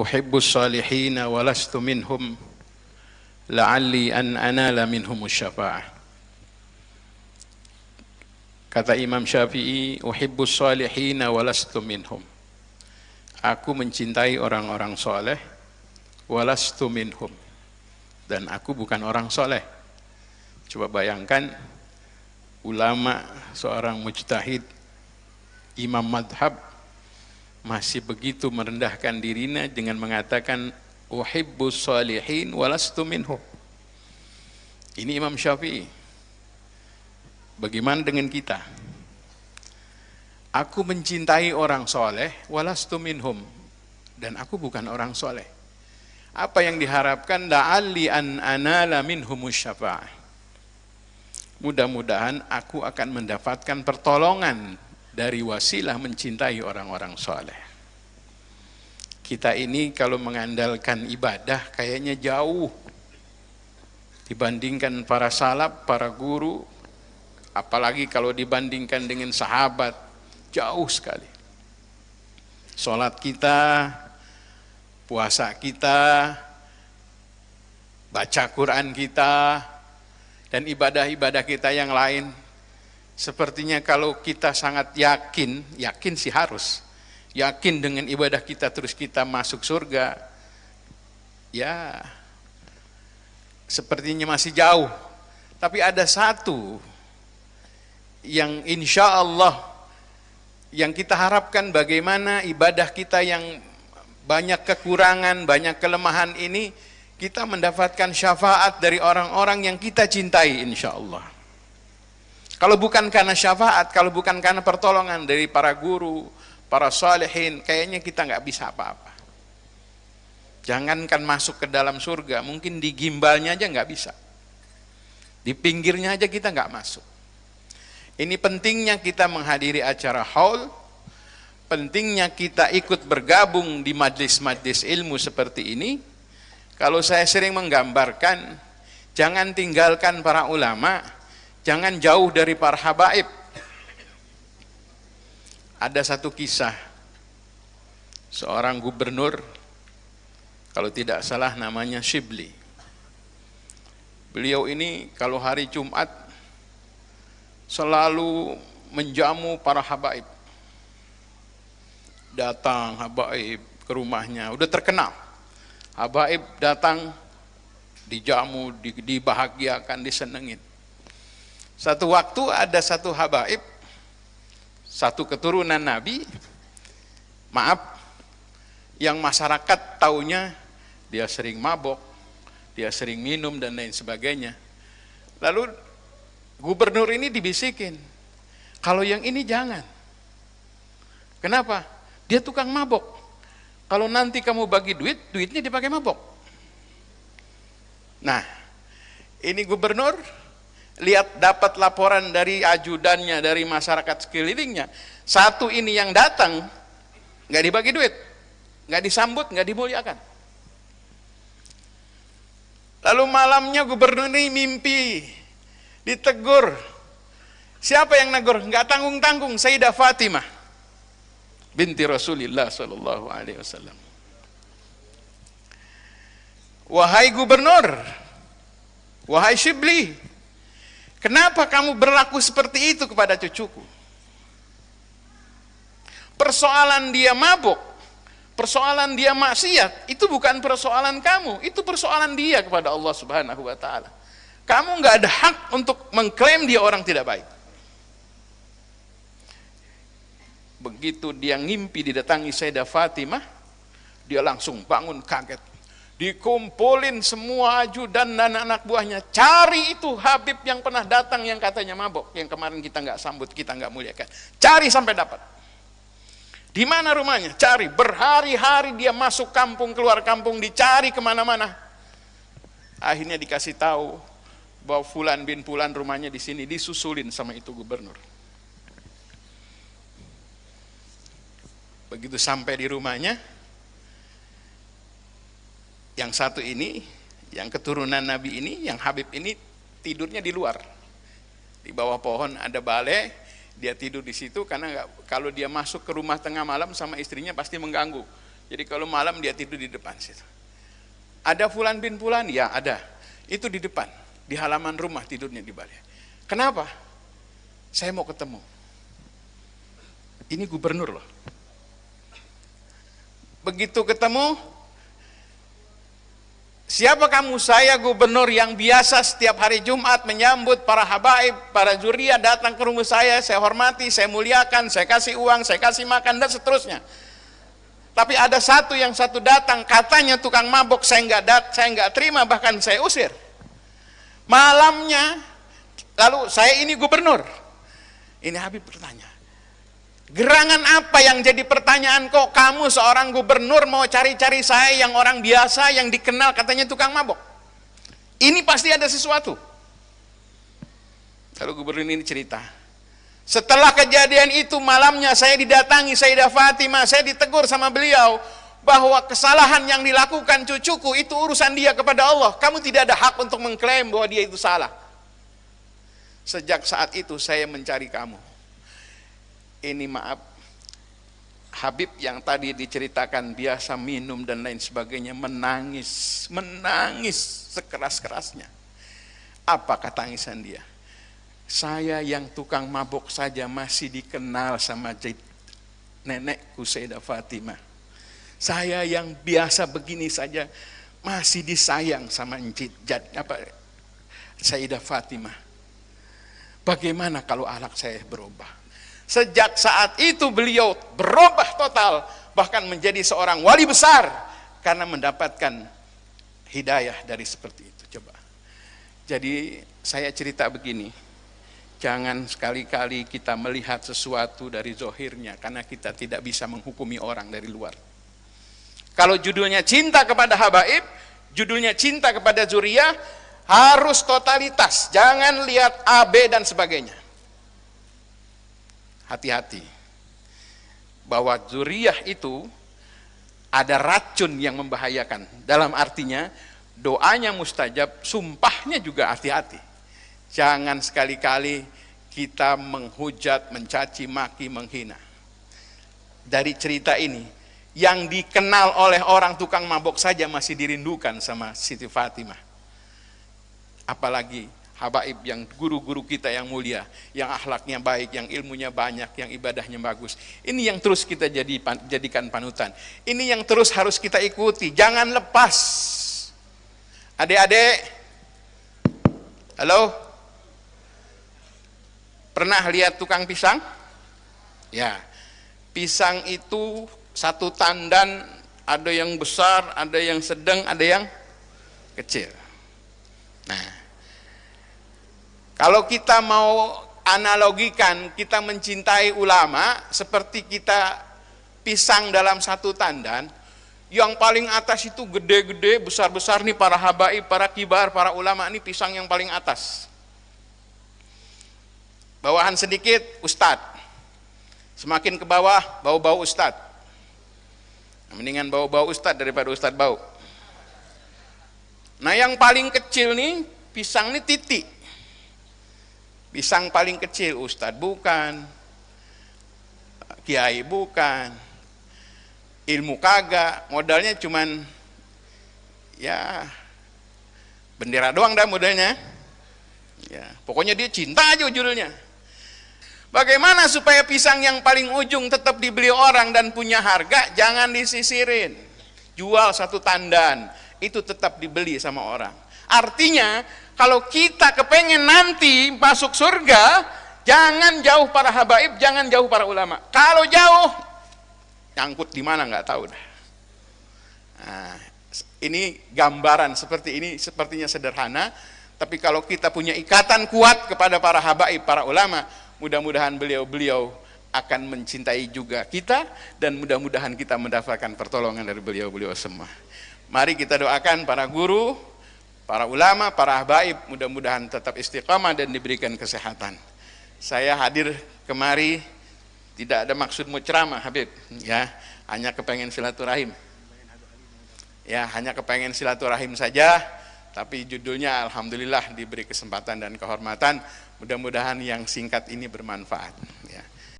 uhibbus salihina walastu minhum la'alli an anala minhumus syafa'ah. Kata Imam Syafi'i, uhibbus salihina walastu minhum. Aku mencintai orang-orang soleh, walastu minhum, dan aku bukan orang soleh. Coba bayangkan, ulama, seorang mujtahid, imam madhab, masih begitu merendahkan dirinya dengan mengatakan uhibbus salihin walastu minhum. Ini Imam Syafi'i. Bagaimana dengan kita? Aku mencintai orang soleh, walastu minhum, dan aku bukan orang soleh. Apa yang diharapkan? La'alli an anala minhumus syafa'ah. Mudah-mudahan aku akan mendapatkan pertolongan dari wasilah mencintai orang-orang soleh. Kita ini kalau mengandalkan ibadah kayaknya jauh dibandingkan para salaf, para guru, apalagi kalau dibandingkan dengan sahabat, jauh sekali. Sholat kita, puasa kita, baca Quran kita, dan ibadah-ibadah kita yang lain, sepertinya kalau kita sangat yakin sih harus, yakin dengan ibadah kita terus kita masuk surga, ya sepertinya masih jauh. Tapi ada satu yang insya Allah yang kita harapkan, bagaimana ibadah kita yang banyak kekurangan, banyak kelemahan ini, kita mendapatkan syafaat dari orang-orang yang kita cintai insya Allah. Kalau bukan karena syafaat, kalau bukan karena pertolongan dari para guru, para salihin, kayaknya kita nggak bisa apa-apa. Jangankan masuk ke dalam surga, mungkin di gimbalnya aja nggak bisa, di pinggirnya aja kita nggak masuk. Ini pentingnya kita menghadiri acara haul, pentingnya kita ikut bergabung di majlis-majlis ilmu seperti ini. Kalau saya sering menggambarkan, jangan tinggalkan para ulama, jangan jauh dari para habaib. Ada satu kisah, seorang gubernur, kalau tidak salah namanya Shibli. Beliau ini kalau hari Jumat selalu menjamu para habaib. Datang habaib ke rumahnya, udah terkenal. Habaib datang, dijamu, dibahagiakan, disenengin. Satu waktu ada satu habaib, satu keturunan Nabi, yang masyarakat taunya dia sering mabok, dia sering minum dan lain sebagainya. Lalu gubernur ini dibisikin, kalau yang ini jangan. Kenapa? Dia tukang mabok. Kalau nanti kamu bagi duit, duitnya dipakai mabok. Nah, ini gubernur lihat dapat laporan dari ajudannya, dari masyarakat sekelilingnya. Satu ini yang datang, nggak dibagi duit, nggak disambut, nggak dimuliakan. Lalu malamnya gubernur ini mimpi, ditegur. Siapa yang negur? Enggak tanggung-tanggung, Sayyidah Fatimah binti Rasulullah sallallahu alaihi wasallam. Wahai gubernur, wahai Shibli, kenapa kamu berlaku seperti itu kepada cucuku? Persoalan dia mabuk, persoalan dia maksiat, itu bukan persoalan kamu, itu persoalan dia kepada Allah Subhanahu wa taala. Kamu nggak ada hak untuk mengklaim dia orang tidak baik. Begitu dia ngimpi didatangi Sayyidah Fatimah, dia langsung bangun kaget. Dikumpulin semua ajudan dan anak buahnya, cari itu Habib yang pernah datang yang katanya mabok, yang kemarin kita nggak sambut, kita nggak muliakan. Cari sampai dapat. Di mana rumahnya? Cari. Berhari-hari dia masuk kampung, keluar kampung, dicari kemana-mana. Akhirnya dikasih tahu bahwa Fulan bin Fulan rumahnya di sini, disusulin sama itu gubernur. Begitu sampai di rumahnya, yang satu ini, yang keturunan Nabi ini, yang Habib ini tidurnya di luar. Di bawah pohon ada balai, dia tidur di situ karena kalau dia masuk ke rumah tengah malam sama istrinya pasti mengganggu. Jadi kalau malam dia tidur di depan situ. Ada fulan bin fulan? Ya ada. Itu di depan, di halaman rumah tidurnya di balik. Kenapa? Saya mau ketemu. Ini gubernur loh. Begitu ketemu, siapa kamu? Saya gubernur yang biasa setiap hari Jumat menyambut para habaib, para zuriat datang ke rumah saya hormati, saya muliakan, saya kasih uang, saya kasih makan dan seterusnya. Tapi ada satu datang, katanya tukang mabok, saya nggak terima, bahkan saya usir. Malamnya, lalu saya ini gubernur. Ini Habib bertanya, gerangan apa yang jadi pertanyaan, kok kamu seorang gubernur mau cari-cari saya yang orang biasa, yang dikenal katanya tukang mabok? Ini pasti ada sesuatu. Lalu gubernur ini cerita, setelah kejadian itu malamnya saya didatangi Sayyidah Fatimah, saya ditegur sama beliau bahwa kesalahan yang dilakukan cucuku itu urusan dia kepada Allah. Kamu tidak ada hak untuk mengklaim bahwa dia itu salah. Sejak saat itu saya mencari kamu. Ini maaf, Habib yang tadi diceritakan biasa minum dan lain sebagainya menangis sekeras-kerasnya. Apa kata tangisan dia? Saya yang tukang mabuk saja masih dikenal sama nenekku Sayyidah Fatimah. Saya yang biasa begini saja masih disayang sama Sayyidah Fatimah. Bagaimana kalau akhlak saya berubah? Sejak saat itu beliau berubah total, bahkan menjadi seorang wali besar karena mendapatkan hidayah dari seperti itu. Coba. Jadi saya cerita begini, jangan sekali-kali kita melihat sesuatu dari zohirnya, karena kita tidak bisa menghukumi orang dari luar. Kalau judulnya cinta kepada habaib, judulnya cinta kepada zuriyah, harus totalitas, jangan lihat A, B dan sebagainya. Hati-hati, bahwa zuriyah itu ada racun yang membahayakan. Dalam artinya, doanya mustajab, sumpahnya juga hati-hati. Jangan sekali-kali kita menghujat, mencaci, maki, menghina. Dari cerita ini, yang dikenal oleh orang tukang mabok saja masih dirindukan sama Siti Fatimah. Apalagi habaib yang guru-guru kita yang mulia, yang akhlaknya baik, yang ilmunya banyak, yang ibadahnya bagus. Ini yang terus kita jadikan panutan. Ini yang terus harus kita ikuti, jangan lepas. Adik-adik, halo? Pernah lihat tukang pisang? Ya, pisang itu satu tandan, ada yang besar, ada yang sedang, ada yang kecil. Nah, kalau kita mau analogikan, kita mencintai ulama seperti kita pisang dalam satu tandan, yang paling atas itu gede-gede, besar-besar nih para habaib, para kibar, para ulama, ini pisang yang paling atas. Bawahan sedikit, ustadz. Semakin ke bawah, bau-bau ustadz. Nah, mendingan bau-bau ustadz daripada ustadz bau. Nah, yang paling kecil nih, pisang nih titik. Pisang paling kecil, ustadz bukan, kiai bukan, ilmu kagak, modalnya cuman ya bendera doang dah modalnya. Ya, pokoknya dia cinta aja judulnya. Bagaimana supaya pisang yang paling ujung tetap dibeli orang dan punya harga? Jangan disisirin. Jual satu tandan, itu tetap dibeli sama orang. Artinya, kalau kita kepengen nanti masuk surga, jangan jauh para habaib, jangan jauh para ulama. Kalau jauh, nyangkut di mana nggak tahu dah. Nah, ini gambaran seperti ini, sepertinya sederhana, tapi kalau kita punya ikatan kuat kepada para habaib, para ulama, mudah-mudahan beliau-beliau akan mencintai juga kita, dan mudah-mudahan kita mendapatkan pertolongan dari beliau-beliau semua. Mari kita doakan para guru, para ulama, para habaib, mudah-mudahan tetap istiqamah dan diberikan kesehatan. Saya hadir kemari tidak ada maksud mau ceramah, Habib, ya, hanya kepengen silaturahim. Ya, hanya kepengen silaturahim saja, tapi judulnya alhamdulillah diberi kesempatan dan kehormatan. Mudah-mudahan yang singkat ini bermanfaat.